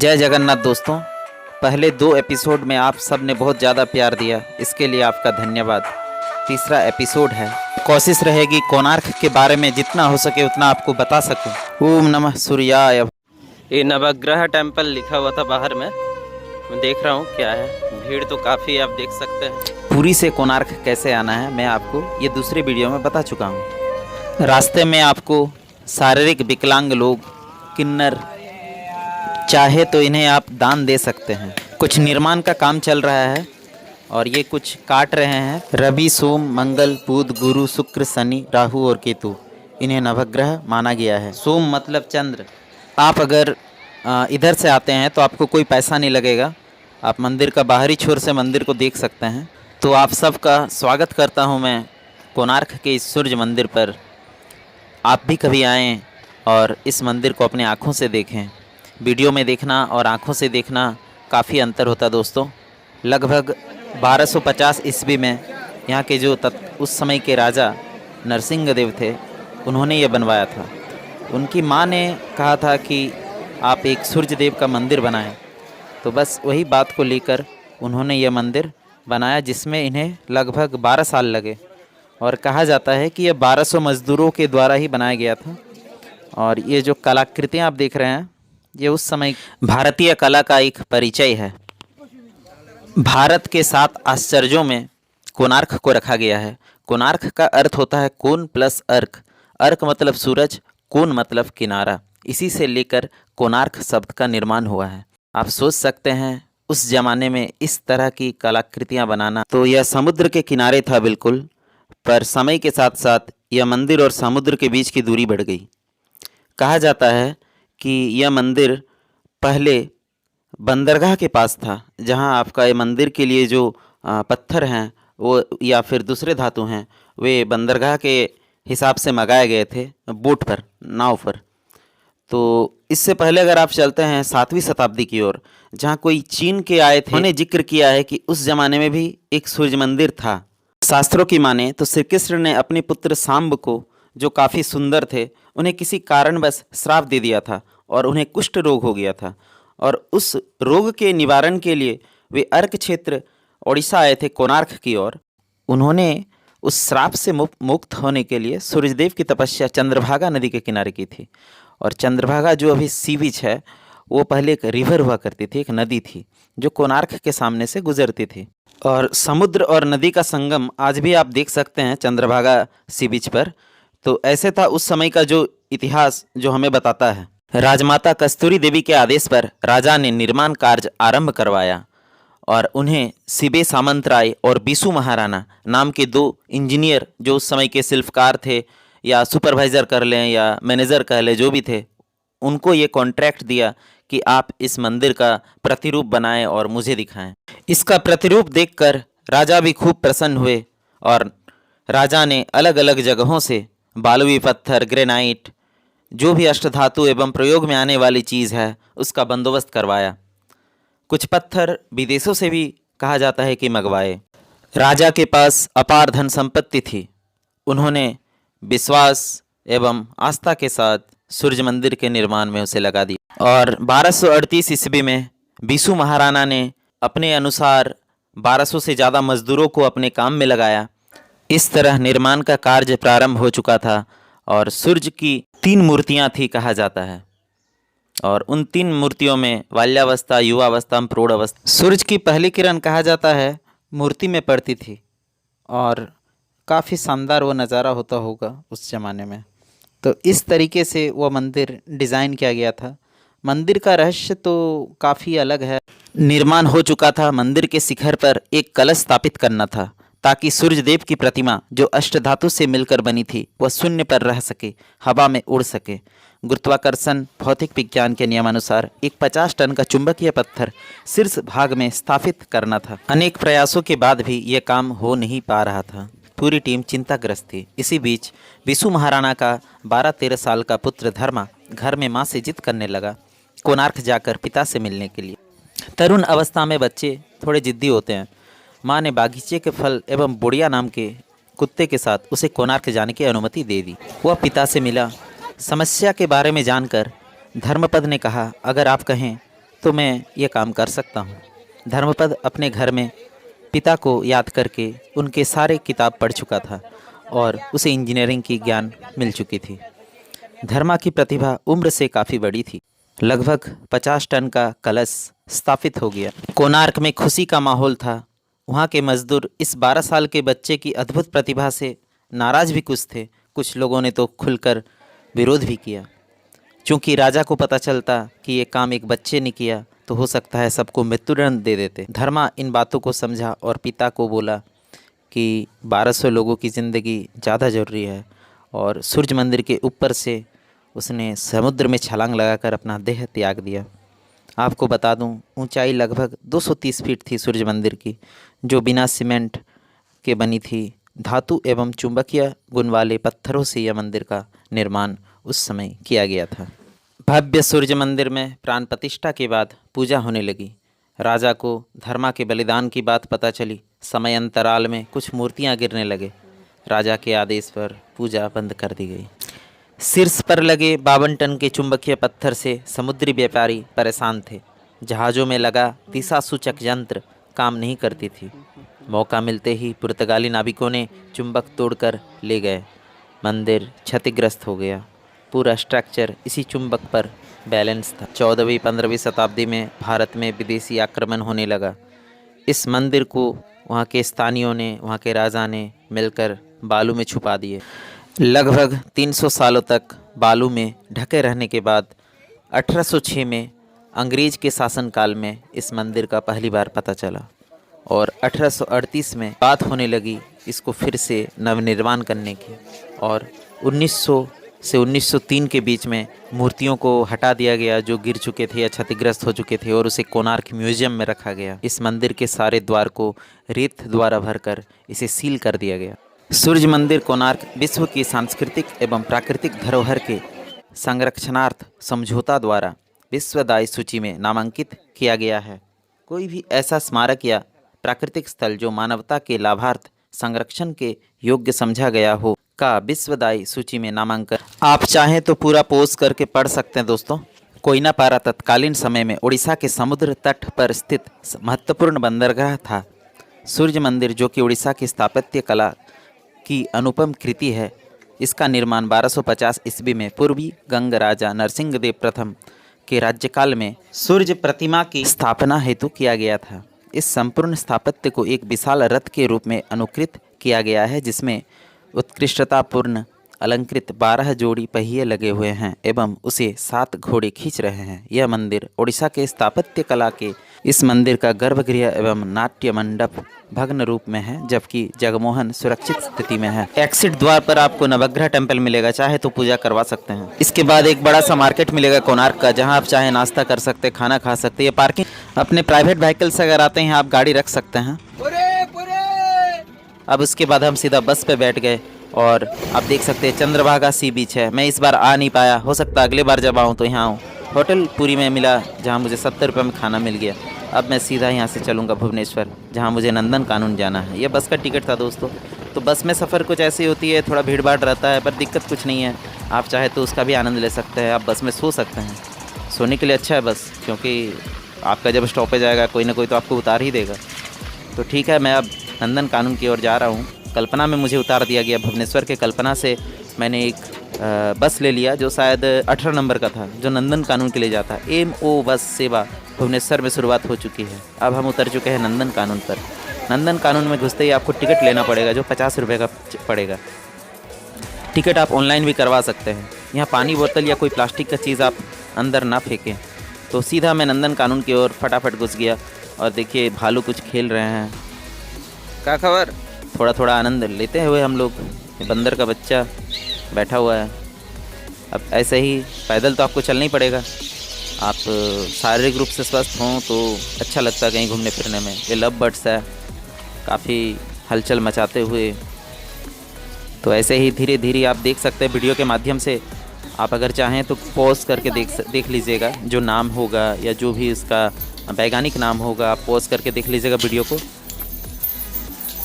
जय जगन्नाथ दोस्तों। पहले 2 एपिसोड में आप सब ने बहुत ज़्यादा प्यार दिया, इसके लिए आपका धन्यवाद। तीसरा एपिसोड है, कोशिश रहेगी कोणार्क के बारे में जितना हो सके उतना आपको बता सकूं। ओम नमः सूर्याय। ये नवग्रह टेम्पल लिखा हुआ था बाहर में, मैं देख रहा हूँ क्या है। भीड़ तो काफ़ी आप देख सकते हैं। पुरी से कोणार्क कैसे आना है मैं आपको ये दूसरी वीडियो में बता चुका हूँ। रास्ते में आपको शारीरिक विकलांग लोग, किन्नर, चाहे तो इन्हें आप दान दे सकते हैं। कुछ निर्माण का काम चल रहा है और ये कुछ काट रहे हैं। रवि, सोम, मंगल, बुध, गुरु, शुक्र, शनि, राहु और केतु, इन्हें नवग्रह माना गया है। सोम मतलब चंद्र। आप अगर इधर से आते हैं तो आपको कोई पैसा नहीं लगेगा, आप मंदिर का बाहरी छोर से मंदिर को देख सकते हैं। तो आप सबका स्वागत करता हूं मैं कोणार्क के इस सूर्य मंदिर पर। आप भी कभी आएँ और इस मंदिर को अपने आँखों से देखें। वीडियो में देखना और आँखों से देखना काफ़ी अंतर होता है दोस्तों। लगभग 1250 ईस्वी में यहाँ के जो उस समय के राजा नरसिंह देव थे, उन्होंने ये बनवाया था। उनकी माँ ने कहा था कि आप एक सूर्य देव का मंदिर बनाएं, तो बस वही बात को लेकर उन्होंने ये मंदिर बनाया, जिसमें इन्हें लगभग 12 साल लगे। और कहा जाता है कि यह 1200 मज़दूरों के द्वारा ही बनाया गया था। और ये जो कलाकृतियाँ आप देख रहे हैं, ये उस समय भारतीय कला का एक परिचय है। भारत के 7 आश्चर्यों में कोणार्क को रखा गया है। कोणार्क का अर्थ होता है कोण प्लस अर्क। अर्क मतलब सूरज, कोण मतलब किनारा। इसी से लेकर कोणार्क शब्द का निर्माण हुआ है। आप सोच सकते हैं उस ज़माने में इस तरह की कलाकृतियाँ बनाना। तो यह समुद्र के किनारे था बिल्कुल, पर समय के साथ साथ यह मंदिर और समुद्र के बीच की दूरी बढ़ गई। कहा जाता है कि यह मंदिर पहले बंदरगाह के पास था, जहां आपका ये मंदिर के लिए जो पत्थर हैं वो या फिर दूसरे धातु हैं, वे बंदरगाह के हिसाब से मंगाए गए थे बोट पर, नाव पर। तो इससे पहले अगर आप चलते हैं 7वीं शताब्दी की ओर, जहां कोई चीन के आए थे, उन्होंने जिक्र किया है कि उस जमाने में भी एक सूर्य मंदिर था। शास्त्रों की माने तो श्री कृष्ण ने अपने पुत्र सांब को, जो काफ़ी सुंदर थे, उन्हें किसी कारणवश श्राप दे दिया था और उन्हें कुष्ठ रोग हो गया था। और उस रोग के निवारण के लिए वे अर्क क्षेत्र ओडिशा आए थे कोणार्क की ओर। उन्होंने उस श्राप से मुक्त होने के लिए सूर्यदेव की तपस्या चंद्रभागा नदी के किनारे की थी। और चंद्रभागा जो अभी सी बीच है, वो पहले एक रिवर हुआ करती थी, एक नदी थी जो कोणार्क के सामने से गुजरती थी। और समुद्र और नदी का संगम आज भी आप देख सकते हैं चंद्रभागा सी बीच पर। तो ऐसे था उस समय का जो इतिहास, जो हमें बताता है। राजमाता कस्तूरी देवी के आदेश पर राजा ने निर्माण कार्य आरंभ करवाया और उन्हें सिबे सामंतराय और बिसु महाराणा नाम के 2 इंजीनियर, जो उस समय के शिल्पकार थे या सुपरवाइज़र कर लें या मैनेजर कह लें, जो भी थे, उनको ये कॉन्ट्रैक्ट दिया कि आप इस मंदिर का प्रतिरूप बनाएं और मुझे दिखाएं। इसका प्रतिरूप देखकर राजा भी खूब प्रसन्न हुए और राजा ने अलग अलग जगहों से बालुई पत्थर, ग्रेनाइट, जो भी अष्टधातु एवं प्रयोग में आने वाली चीज़ है, उसका बंदोबस्त करवाया। कुछ पत्थर विदेशों से भी कहा जाता है कि मंगवाए। राजा के पास अपार धन संपत्ति थी। उन्होंने विश्वास एवं आस्था के साथ सूर्य मंदिर के निर्माण में उसे लगा दिया। और 1238 ईस्वी में बिसु महाराणा ने अपने अनुसार 1200 से ज़्यादा मजदूरों को अपने काम में लगाया। इस तरह निर्माण का कार्य प्रारंभ हो चुका था। और सूर्य की 3 मूर्तियां थी कहा जाता है, और उन 3 मूर्तियों में बाल्यावस्था, युवावस्था, प्रौढ़ावस्था। सूर्य की पहली किरण कहा जाता है मूर्ति में पड़ती थी और काफ़ी शानदार वो नज़ारा होता होगा उस ज़माने में। तो इस तरीके से वो मंदिर डिज़ाइन किया गया था। मंदिर का रहस्य तो काफ़ी अलग है। निर्माण हो चुका था, मंदिर के शिखर पर एक कलश स्थापित करना था, ताकि सूर्यदेव की प्रतिमा, जो अष्टधातु से मिलकर बनी थी, वह शून्य पर रह सके, हवा में उड़ सके। गुरुत्वाकर्षण भौतिक विज्ञान के नियमानुसार एक 50 टन का चुंबकीय पत्थर शीर्ष भाग में स्थापित करना था। अनेक प्रयासों के बाद भी यह काम हो नहीं पा रहा था। पूरी टीम चिंताग्रस्त थी। इसी बीच बिसु महाराणा का 12-13 साल का पुत्र धर्मा घर में माँ से जिद करने लगा कोणार्क जाकर पिता से मिलने के लिए। तरुण अवस्था में बच्चे थोड़े जिद्दी होते हैं। माँ ने बागीचे के फल एवं बुढ़िया नाम के कुत्ते के साथ उसे कोणार्क जाने की अनुमति दे दी। वह पिता से मिला। समस्या के बारे में जानकर धर्मपद ने कहा, अगर आप कहें तो मैं ये काम कर सकता हूँ। धर्मपद अपने घर में पिता को याद करके उनके सारे किताब पढ़ चुका था और उसे इंजीनियरिंग की ज्ञान मिल चुकी थी। धर्मा की प्रतिभा उम्र से काफ़ी बड़ी थी। लगभग 50 टन का कलश स्थापित हो गया। कोणार्क में खुशी का माहौल था। वहाँ के मजदूर इस 12 साल के बच्चे की अद्भुत प्रतिभा से नाराज भी कुछ थे। कुछ लोगों ने तो खुलकर विरोध भी किया। चूँकि राजा को पता चलता कि ये काम एक बच्चे ने किया तो हो सकता है सबको मृत्युदंड दे देते। धर्मा इन बातों को समझा और पिता को बोला कि 1200 लोगों की ज़िंदगी ज़्यादा ज़रूरी है, और सूर्य मंदिर के ऊपर से उसने समुद्र में छलांग लगाकर अपना देह त्याग दिया। आपको बता दूं, ऊंचाई लगभग 230 फीट थी सूर्य मंदिर की, जो बिना सीमेंट के बनी थी। धातु एवं चुंबकीय गुण वाले पत्थरों से यह मंदिर का निर्माण उस समय किया गया था। भव्य सूर्य मंदिर में प्राण प्रतिष्ठा के बाद पूजा होने लगी। राजा को धर्मा के बलिदान की बात पता चली। समय अंतराल में कुछ मूर्तियां गिरने लगे। राजा के आदेश पर पूजा बंद कर दी गई। शीर्ष पर लगे 52 टन के चुंबकीय पत्थर से समुद्री व्यापारी परेशान थे। जहाज़ों में लगा दिशा सूचक यंत्र काम नहीं करती थी। मौका मिलते ही पुर्तगाली नाविकों ने चुंबक तोड़कर ले गए। मंदिर क्षतिग्रस्त हो गया। पूरा स्ट्रक्चर इसी चुंबक पर बैलेंस था। 14वीं-15वीं शताब्दी में भारत में विदेशी आक्रमण होने लगा। इस मंदिर को वहाँ के स्थानियों ने, वहाँ के राजा ने मिलकर बालू में छुपा दिए। लगभग 300 सालों तक बालू में ढके रहने के बाद 1806 में अंग्रेज के शासनकाल में इस मंदिर का पहली बार पता चला और 1838 में बात होने लगी इसको फिर से नवनिर्माण करने की, और 1900 से 1903 के बीच में मूर्तियों को हटा दिया गया जो गिर चुके थे या क्षतिग्रस्त हो चुके थे, और उसे कोणार्क म्यूजियम में रखा गया। इस मंदिर के सारे द्वार को रेत द्वारा भरकर इसे सील कर दिया गया। सूर्य मंदिर कोणार्क विश्व की सांस्कृतिक एवं प्राकृतिक धरोहर के संरक्षणार्थ समझौता द्वारा विश्वदायी सूची में नामांकित किया गया है। कोई भी ऐसा स्मारक या प्राकृतिक स्थल जो मानवता के लाभार्थ संरक्षण के योग्य समझा गया हो का विश्वदायी सूची में नामांकन। आप चाहें तो पूरा पोस्ट करके पढ़ सकते हैं दोस्तों। कोयनापारा तत्कालीन समय में उड़ीसा के समुद्र तट पर स्थित महत्वपूर्ण बंदरगाह था। सूर्य मंदिर, जो कि उड़ीसा की स्थापत्य कला की अनुपम कृति है, इसका निर्माण 1250 ईस्वी में पूर्वी गंग राजा नरसिंहदेव प्रथम के राज्यकाल में सूर्य प्रतिमा की स्थापना हेतु किया गया था। इस संपूर्ण स्थापत्य को एक विशाल रथ के रूप में अनुकृत किया गया है, जिसमें उत्कृष्टतापूर्ण अलंकृत 12 जोड़ी पहिए लगे हुए हैं एवं उसे 7 घोड़े खींच रहे हैं। यह मंदिर उड़ीसा के स्थापत्य कला के इस मंदिर का गर्भगृह एवं नाट्य मंडप भग्न रूप में है, जबकि जगमोहन सुरक्षित स्थिति में है। एक्सिट द्वार पर आपको नवग्रह टेम्पल मिलेगा, चाहे तो पूजा करवा सकते हैं। इसके बाद एक बड़ा सा मार्केट मिलेगा कोणार्क का, जहां आप चाहे नाश्ता कर सकते हैं, खाना खा सकते हैं। ये पार्किंग अपने प्राइवेट व्हीकल से अगर आते हैं आप गाड़ी रख सकते हैं। अब उसके बाद हम सीधा बस पे बैठ गए और आप देख सकते हैं चंद्रभागा सी बीच है। मैं इस बार आ नहीं पाया, हो सकता अगले बार जब आऊँ तो यहाँ आऊँ। होटल पूरी में मिला जहाँ मुझे 70 रुपये में खाना मिल गया। अब मैं सीधा यहाँ से चलूँगा भुवनेश्वर, जहाँ मुझे नंदन कानून जाना है। यह बस का टिकट था दोस्तों। तो बस में सफ़र कुछ ऐसी होती है, थोड़ा भीड़ भाड़ रहता है, पर दिक्कत कुछ नहीं है। आप चाहे तो उसका भी आनंद ले सकते हैं। आप बस में सो सकते हैं। सोने के लिए अच्छा है बस, क्योंकि आपका जब स्टॉपेज आएगा कोई ना कोई तो आपको उतार ही देगा। तो ठीक है, मैं अब नंदन कानून की ओर जा रहा हूँ। कल्पना में मुझे उतार दिया गया। भुवनेश्वर के कल्पना से मैंने एक बस ले लिया जो शायद 18 नंबर का था, जो नंदन कानून के लिए जाता है। MO बस सेवा भुवनेश्वर में शुरुआत हो चुकी है। अब हम उतर चुके हैं नंदन कानून पर। नंदन कानून में घुसते ही आपको टिकट लेना पड़ेगा, जो 50 रुपये का पड़ेगा। टिकट आप ऑनलाइन भी करवा सकते हैं। यहाँ पानी बोतल या कोई प्लास्टिक का चीज़ आप अंदर ना फेंकें। तो सीधा मैं नंदन कानून की ओर फटाफट घुस गया और देखिए भालू कुछ खेल रहे हैं। क्या खबर? थोड़ा थोड़ा आनंद लेते हुए हम लोग। बंदर का बच्चा बैठा हुआ है। अब ऐसे ही पैदल तो आपको चलना ही पड़ेगा। आप शारीरिक रूप से स्वस्थ हों तो अच्छा लगता है कहीं घूमने फिरने में। ये लव बर्ड्स है, काफ़ी हलचल मचाते हुए। तो ऐसे ही धीरे धीरे आप देख सकते हैं वीडियो के माध्यम से। आप अगर चाहें तो पॉज करके देख लीजिएगा। जो नाम होगा या जो भी उसका वैज्ञानिक नाम होगा, आप पॉज करके देख लीजिएगा वीडियो को।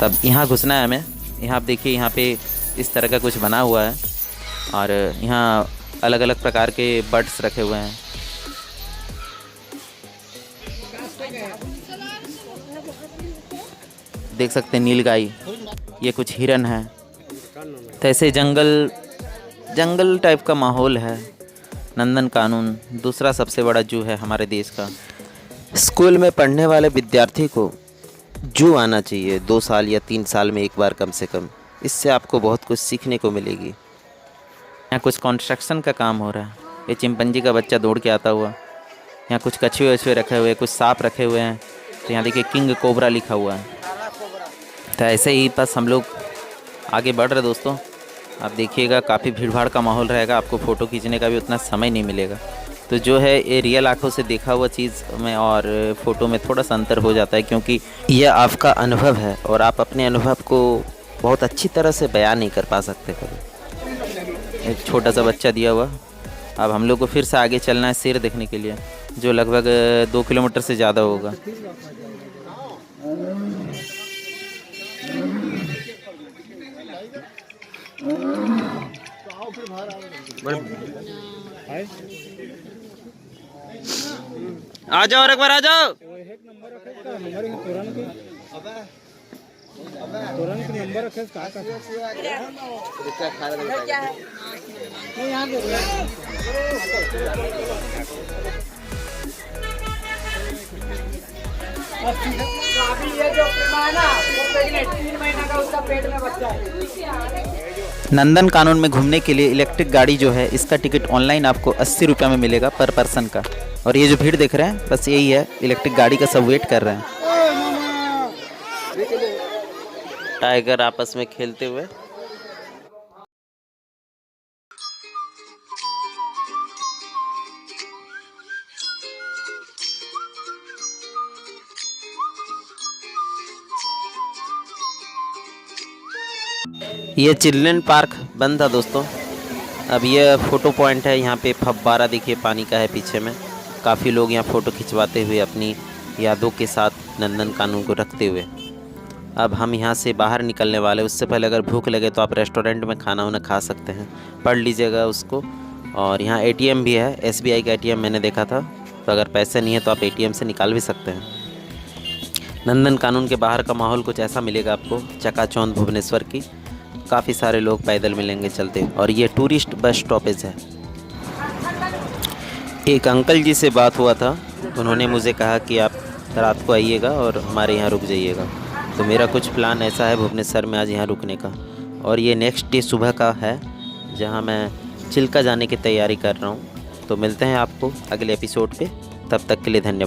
तब यहाँ घुसना है हमें। यहाँ आप देखिए, यहाँ पे इस तरह का कुछ बना हुआ है और यहाँ अलग अलग प्रकार के बर्ड्स रखे हुए हैं। देख सकते हैं नीलगाई, ये कुछ हिरन है। तो ऐसे जंगल टाइप का माहौल है। नंदन कानून दूसरा सबसे बड़ा जू है हमारे देश का। स्कूल में पढ़ने वाले विद्यार्थी को जू आना चाहिए 2 साल या 3 साल में एक बार कम से कम। इससे आपको बहुत कुछ सीखने को मिलेगी। यहाँ कुछ कंस्ट्रक्शन का काम हो रहा है। ये चिंपैंजी का बच्चा दौड़ के आता हुआ। यहाँ कुछ कछुए वछुए रखे हुए, कुछ सांप रखे हुए हैं। तो यहाँ देखिए किंग कोबरा लिखा हुआ है। तो ऐसे ही बस हम लोग आगे बढ़ रहे दोस्तों। आप देखिएगा काफ़ी भीड़ भाड़ का माहौल रहेगा, आपको फ़ोटो खींचने का भी उतना समय नहीं मिलेगा। तो जो है ये रियल आँखों से देखा हुआ चीज़ में और फ़ोटो में थोड़ा सा अंतर हो जाता है, क्योंकि यह आपका अनुभव है और आप अपने अनुभव को बहुत अच्छी तरह से बयान नहीं कर पा सकते कभी। एक छोटा सा बच्चा दिया हुआ। अब हम लोग को फिर से आगे चलना है शेर देखने के लिए, जो लगभग 2 किलोमीटर से ज़्यादा होगा। आ जाओ और एक बार आ जाओ। नंदन कानून में घूमने के लिए इलेक्ट्रिक गाड़ी जो है, इसका टिकट ऑनलाइन आपको 80 रुपये में मिलेगा पर पर्सन का। और ये जो भीड़ देख रहे हैं बस यही है, इलेक्ट्रिक गाड़ी का सब वेट कर रहे हैं। टाइगर आपस में खेलते हुए। ये चिल्ड्रन पार्क बंद था दोस्तों। अब ये फ़ोटो पॉइंट है। यहाँ पे फव्वारा देखिए पानी का है पीछे में। काफ़ी लोग यहाँ फ़ोटो खिंचवाते हुए अपनी यादों के साथ नंदन कानून को रखते हुए। अब हम यहाँ से बाहर निकलने वाले। उससे पहले अगर भूख लगे तो आप रेस्टोरेंट में खाना वाना खा सकते हैं, पढ़ लीजिएगा उसको। और यहाँ ATM भी है, SBI का ATM मैंने देखा था। तो अगर पैसे नहीं है तो आप ATM से निकाल भी सकते हैं। नंदन कानून के बाहर का माहौल कुछ ऐसा मिलेगा आपको, चकाचौंध भुवनेश्वर की। काफ़ी सारे लोग पैदल मिलेंगे चलते। और ये टूरिस्ट बस स्टॉपेज है। एक अंकल जी से बात हुआ था, उन्होंने मुझे कहा कि आप रात को आइएगा और हमारे यहाँ रुक जाइएगा। तो मेरा कुछ प्लान ऐसा है भुवनेश्वर में आज यहाँ रुकने का। और ये नेक्स्ट डे सुबह का है, जहाँ मैं चिल्का जाने की तैयारी कर रहा हूँ। तो मिलते हैं आपको अगले एपिसोड पे। तब तक के लिए धन्यवाद।